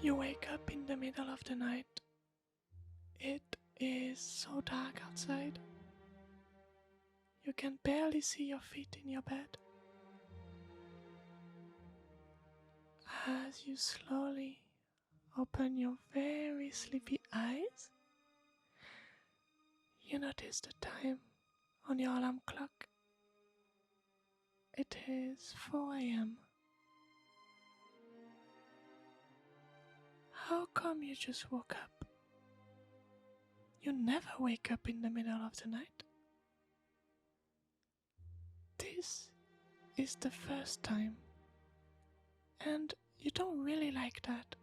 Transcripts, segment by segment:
You wake up in the middle of the night. It is so dark outside. You can barely see your feet in your bed. As you slowly open your very sleepy eyes, you notice the time on your alarm clock. It is 4 a.m. How come you just woke up? You never wake up in the middle of the night. This is the first time, and you don't really like that.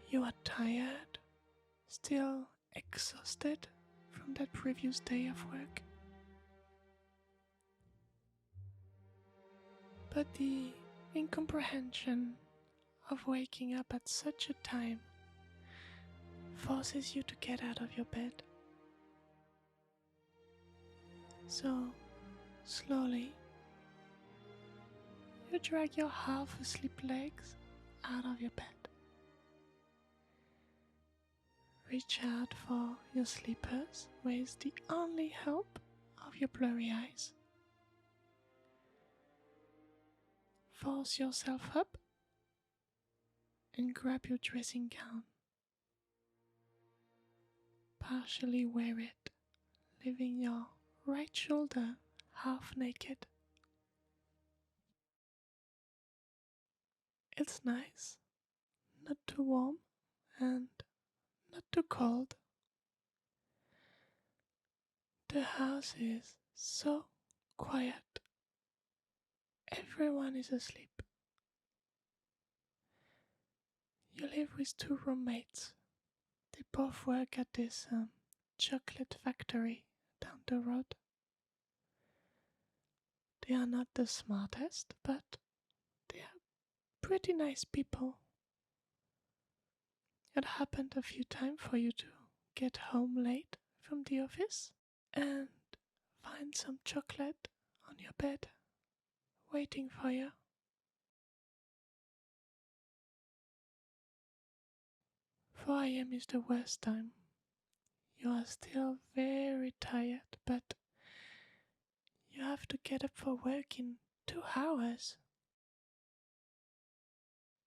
You are tired, still exhausted from that previous day of work. But the incomprehension of waking up at such a time forces you to get out of your bed. So, slowly, you drag your half-asleep legs out of your bed. Reach out for your slippers with the only help of your blurry eyes. Force yourself up and grab your dressing gown. Partially wear it, leaving your right shoulder half naked. It's nice, not too warm and not too cold. The house is so quiet. Everyone is asleep. You live with 2 roommates. They both work at this chocolate factory down the road. They are not the smartest, but they are pretty nice people. It happened a few times for you to get home late from the office and find some chocolate on your bed waiting for you. 4 a.m. is the worst time. You are still very tired, but you have to get up for work in 2 hours.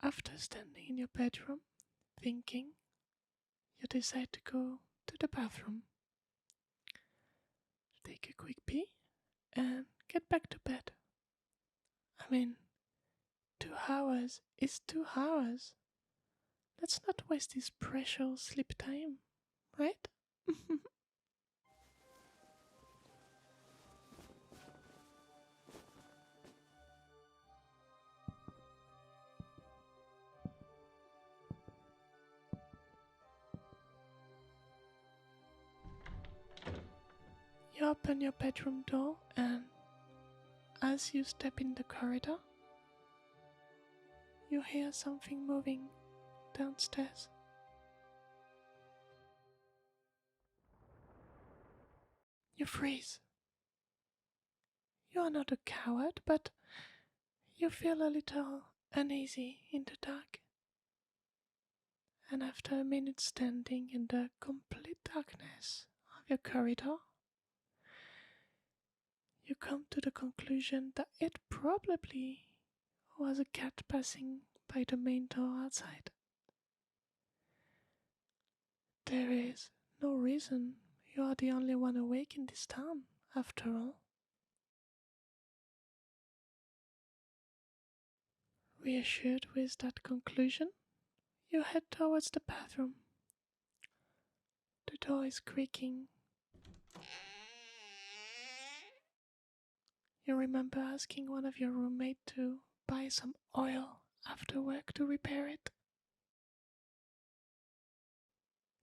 After standing in your bedroom, thinking, you decide to go to the bathroom, take a quick pee, and get back to bed. 2 hours is 2 hours. Let's not waste this precious sleep time, right? You open your bedroom door, and as you step in the corridor, you hear something moving downstairs. You freeze. You are not a coward, but you feel a little uneasy in the dark. And after a minute standing in the complete darkness of your corridor, you come to the conclusion that it probably was a cat passing by the main door outside. There is no reason you are the only one awake in this town, after all. Reassured with that conclusion, you head towards the bathroom. The door is creaking. You remember asking one of your roommates to buy some oil after work to repair it.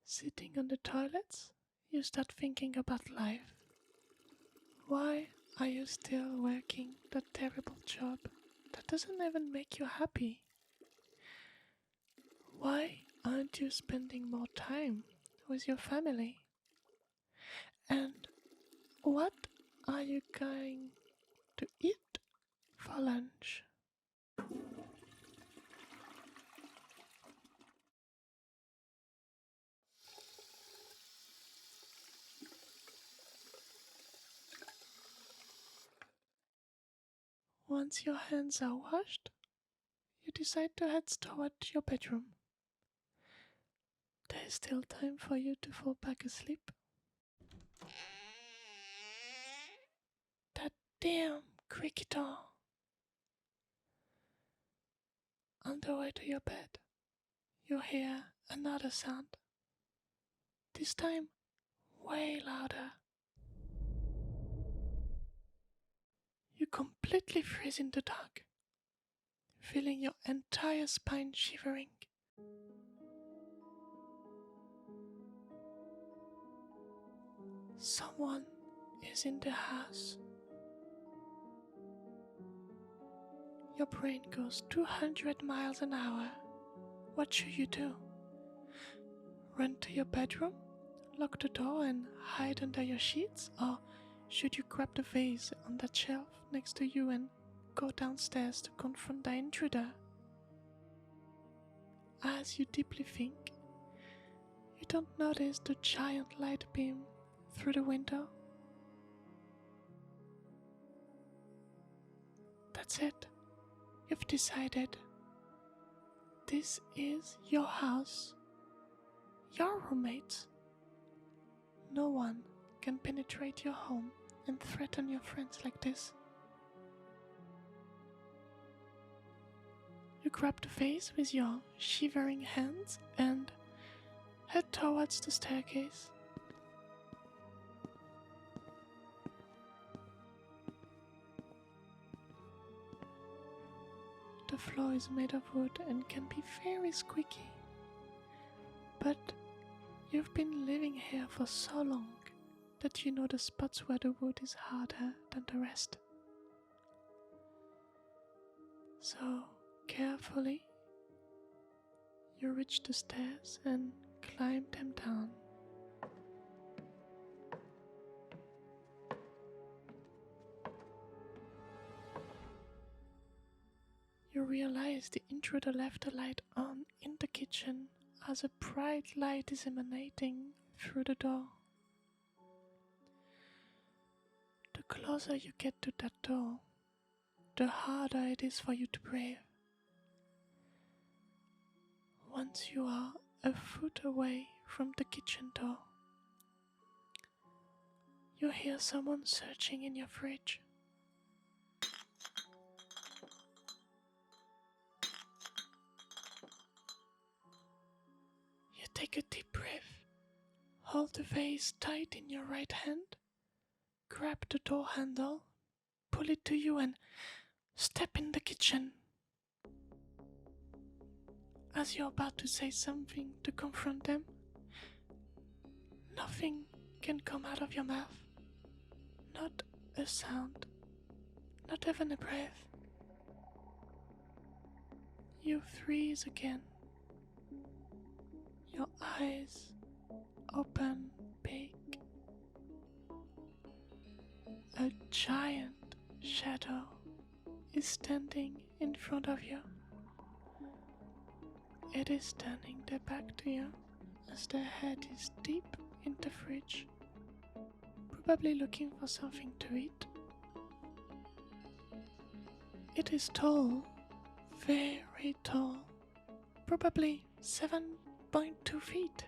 Sitting on the toilets, you start thinking about life. Why are you still working that terrible job that doesn't even make you happy? Why aren't you spending more time with your family? And what are you going to eat for lunch? once your hands are washed, you decide to head toward your bedroom. There is still time for you to fall back asleep. That damn creaky door. On the way to your bed, you hear another sound. This time, way louder. You completely freeze in the dark, feeling your entire spine shivering. Someone is in the house. Your brain goes 200 miles an hour. What should you do? Run to your bedroom, lock the door and hide under your sheets? Or should you grab the vase on that shelf next to you and go downstairs to confront the intruder? As you deeply think, you don't notice the giant light beam through the window. That's it. You've decided. This is your house. Your roommates. No one can penetrate your home and threaten your friends like this. You grab the vase with your shivering hands and head towards the staircase. The floor is made of wood and can be very squeaky. But you've been living here for so long that you know the spots where the wood is harder than the rest. So, carefully, you reach the stairs and climb them down. You realize the intruder left the light on in the kitchen as a bright light is emanating through the door. The closer you get to that door, the harder it is for you to breathe. Once you are a foot away from the kitchen door, you hear someone searching in your fridge. You take a deep breath, hold the vase tight in your right hand, grab the door handle, pull it to you and step in the kitchen. As you're about to say something to confront them, nothing can come out of your mouth. Not a sound, not even a breath. You freeze again. Your eyes open big. A giant shadow is standing in front of you. It is turning their back to you as their head is deep in the fridge, probably looking for something to eat. It is tall, very tall, probably 7.2 feet.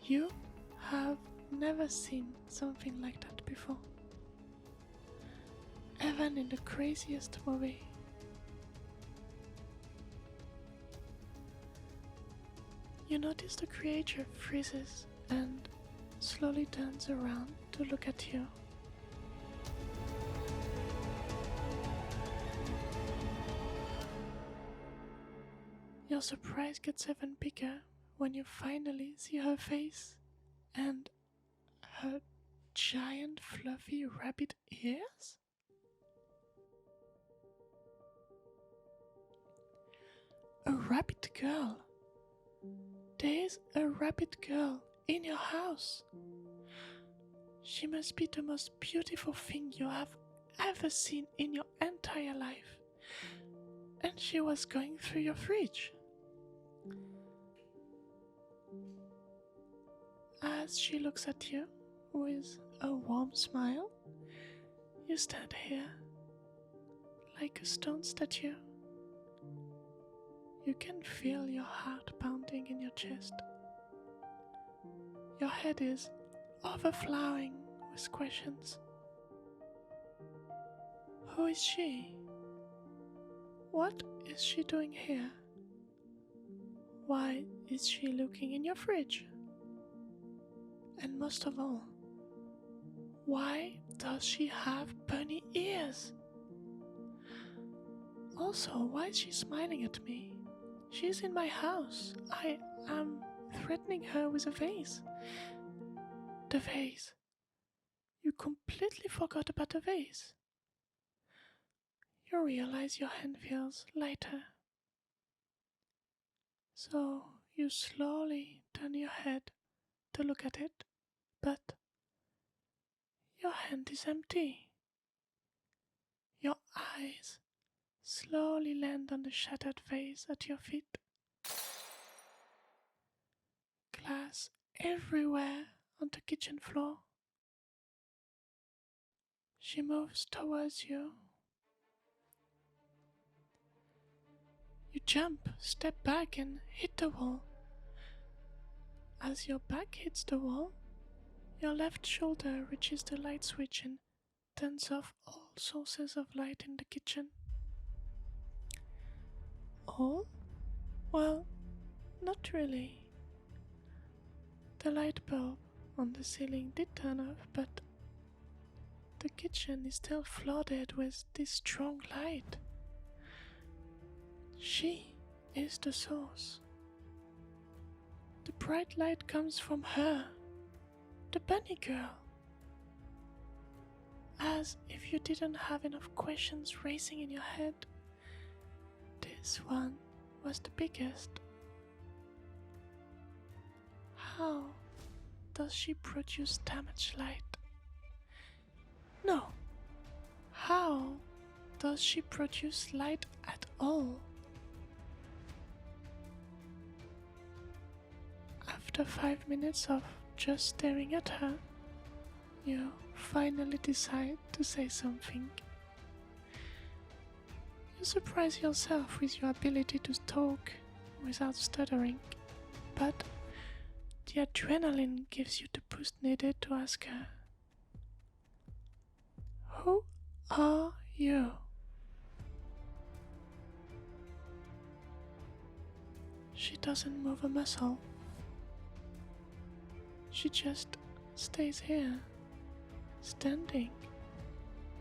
You have never seen something like that before, even in the craziest movie. You notice the creature freezes and slowly turns around to look at you. Your surprise gets even bigger when you finally see her face and her giant fluffy rabbit ears. A rabbit girl. There is a rabbit girl in your house. She must be the most beautiful thing you have ever seen in your entire life. And she was going through your fridge. As she looks at you with a warm smile, you stand here like a stone statue. You can feel your heart pounding in your chest. Your head is overflowing with questions. Who is she? What is she doing here? Why is she looking in your fridge? And most of all, why does she have bunny ears? Also, why is she smiling at me? She's in my house. I am threatening her with a vase. The vase. You completely forgot about the vase. You realize your hand feels lighter. So you slowly turn your head to look at it, but your hand is empty. Your eyes slowly land on the shattered vase at your feet. Glass everywhere on the kitchen floor. She moves towards you. You jump, step back and hit the wall. As your back hits the wall, your left shoulder reaches the light switch and turns off all sources of light in the kitchen. All? Well, not really. The light bulb on the ceiling did turn off, but the kitchen is still flooded with this strong light. She is the source. The bright light comes from her, the bunny girl. As if you didn't have enough questions racing in your head, this one was the biggest. How does she produce that much light? No. How does she produce light at all? After 5 minutes of just staring at her, you finally decide to say something. You surprise yourself with your ability to talk without stuttering, but the adrenaline gives you the boost needed to ask her, "Who are you?" She doesn't move a muscle. She just stays here, standing,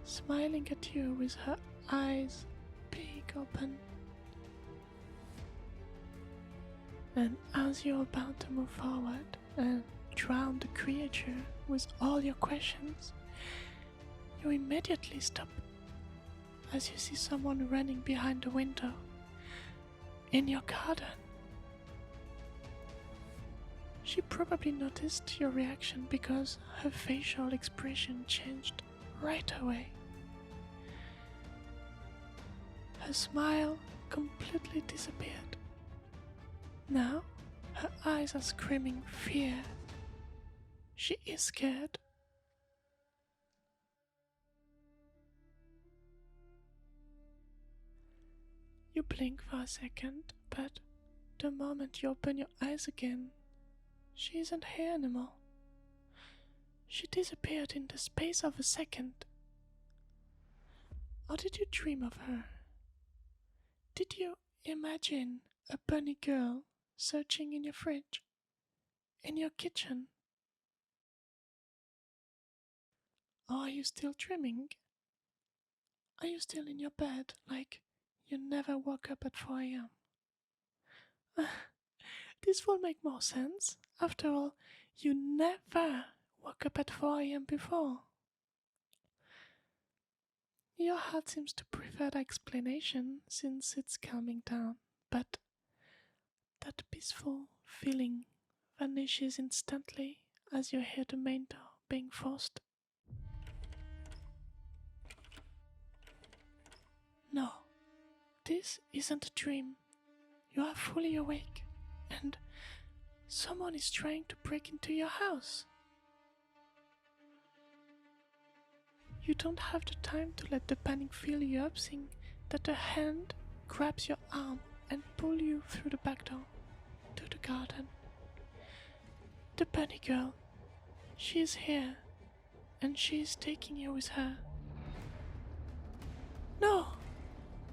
smiling at you with her eyes big open. And as you're about to move forward and drown the creature with all your questions, you immediately stop as you see someone running behind the window in your garden. She probably noticed your reaction because her facial expression changed right away. Her smile completely disappeared. Now, her eyes are screaming fear. She is scared. You blink for a second, but the moment you open your eyes again, she isn't here anymore. She disappeared in the space of a second. Or did you dream of her? Did you imagine a bunny girl searching in your fridge, in your kitchen? Or are you still dreaming? Are you still in your bed like you never woke up at 4 a.m.? This will make more sense. After all, you never woke up at 4 a.m. before. Your heart seems to prefer the explanation since it's calming down, but that peaceful feeling vanishes instantly as you hear the main door being forced. No, this isn't a dream. You are fully awake, and someone is trying to break into your house. You don't have the time to let the panic fill you up, that a hand grabs your arm and pulls you through the back door to the garden. The bunny girl, she is here, and she is taking you with her. No!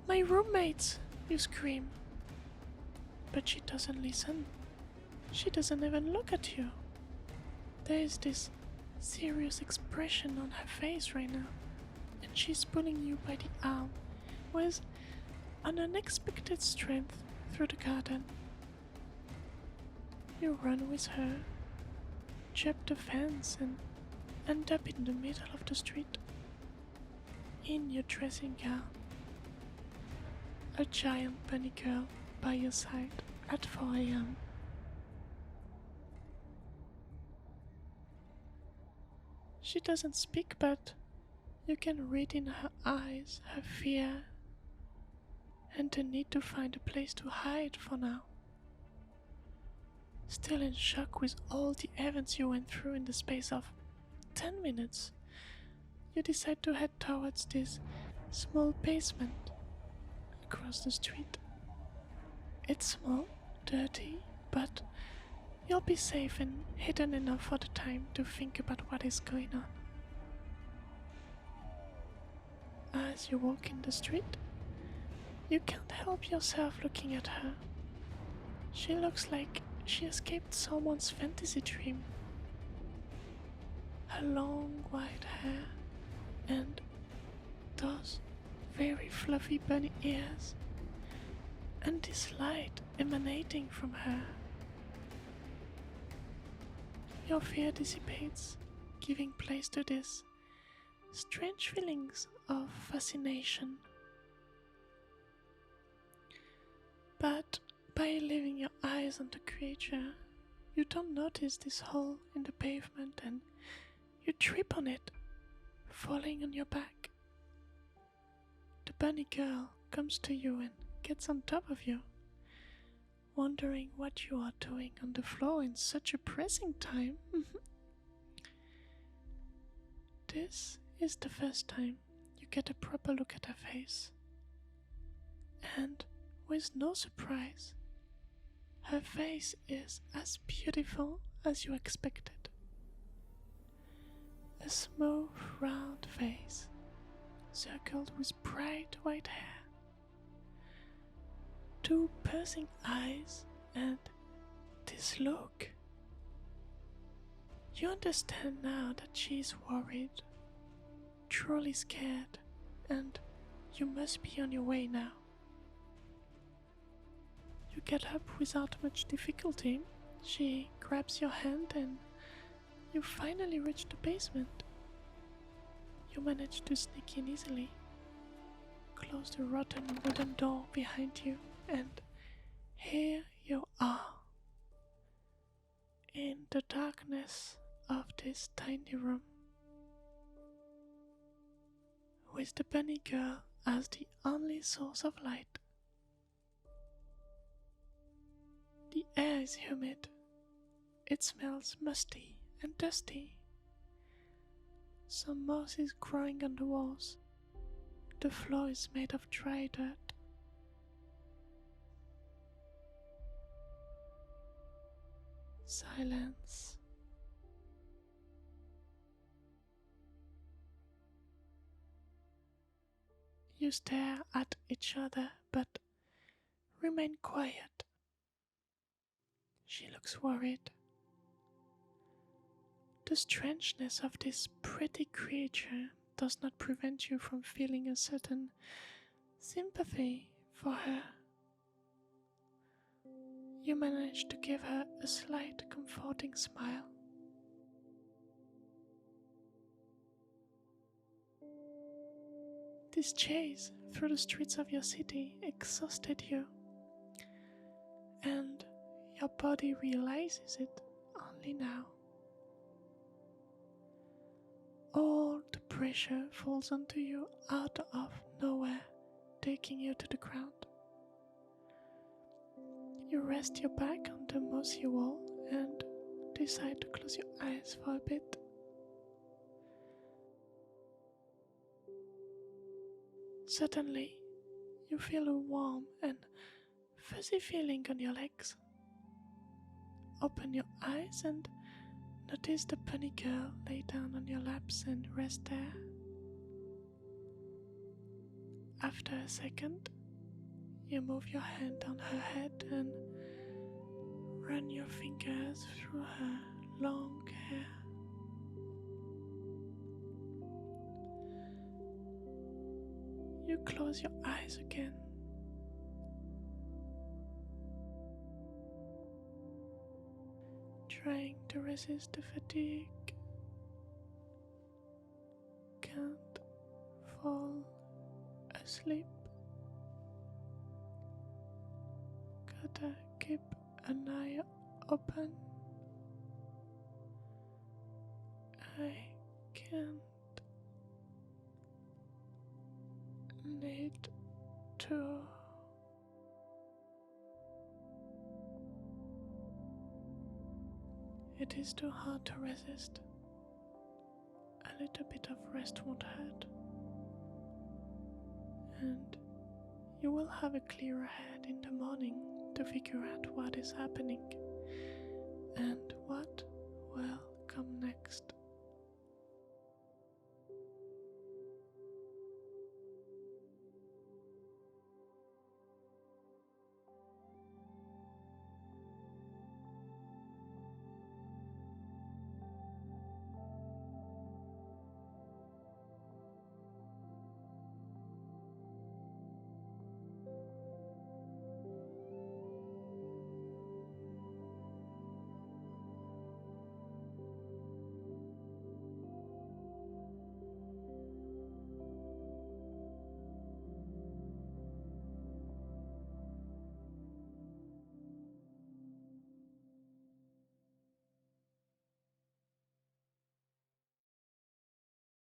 My roommates! You scream. But she doesn't listen. She doesn't even look at you. There is this serious expression on her face right now, and she's pulling you by the arm with an unexpected strength through the garden. You run with her, jump the fence, and end up in the middle of the street, in your dressing gown. A giant bunny girl by your side at 4 a.m. She doesn't speak, but you can read in her eyes her fear and the need to find a place to hide for now. Still in shock with all the events you went through in the space of 10 minutes, you decide to head towards this small basement across the street. It's small, dirty, but you'll be safe and hidden enough for the time to think about what is going on. As you walk in the street, you can't help yourself looking at her. She looks like she escaped someone's fantasy dream. Her long white hair and those very fluffy bunny ears, and this light emanating from her. Your fear dissipates, giving place to this strange feelings of fascination. But by leaving your eyes on the creature, you don't notice this hole in the pavement and you trip on it, falling on your back. The bunny girl comes to you and gets on top of you, wondering what you are doing on the floor in such a pressing time. This is the first time you get a proper look at her face. And with no surprise, her face is as beautiful as you expected. A smooth, round face, circled with bright white hair, 2 piercing eyes, and this look. You understand now that she is worried, truly scared, and you must be on your way now. You get up without much difficulty. She grabs your hand and you finally reach the basement. You manage to sneak in easily, close the rotten wooden door behind you, and here you are, in the darkness of this tiny room, with the bunny girl as the only source of light. The air is humid. It smells musty and dusty. Some moss is growing on the walls. The floor is made of dry dirt. Silence. You stare at each other but remain quiet. She looks worried. The strangeness of this pretty creature does not prevent you from feeling a certain sympathy for her. You manage to give her a slight, comforting smile. This chase through the streets of your city exhausted you, and your body realizes it only now. All the pressure falls onto you out of nowhere, taking you to the ground. You rest your back on the mossy wall and decide to close your eyes for a bit. Suddenly, you feel a warm and fuzzy feeling on your legs. Open your eyes and notice the bunny girl lay down on your laps and rest there. After a second, you move your hand on her head and run your fingers through her long hair. You close your eyes again. Trying to resist the fatigue. Can't fall asleep. Gotta keep an eye open. I can't. Need to. It is too hard to resist. A little bit of rest won't hurt. And you will have a clearer head in the morning to figure out what is happening and what, well,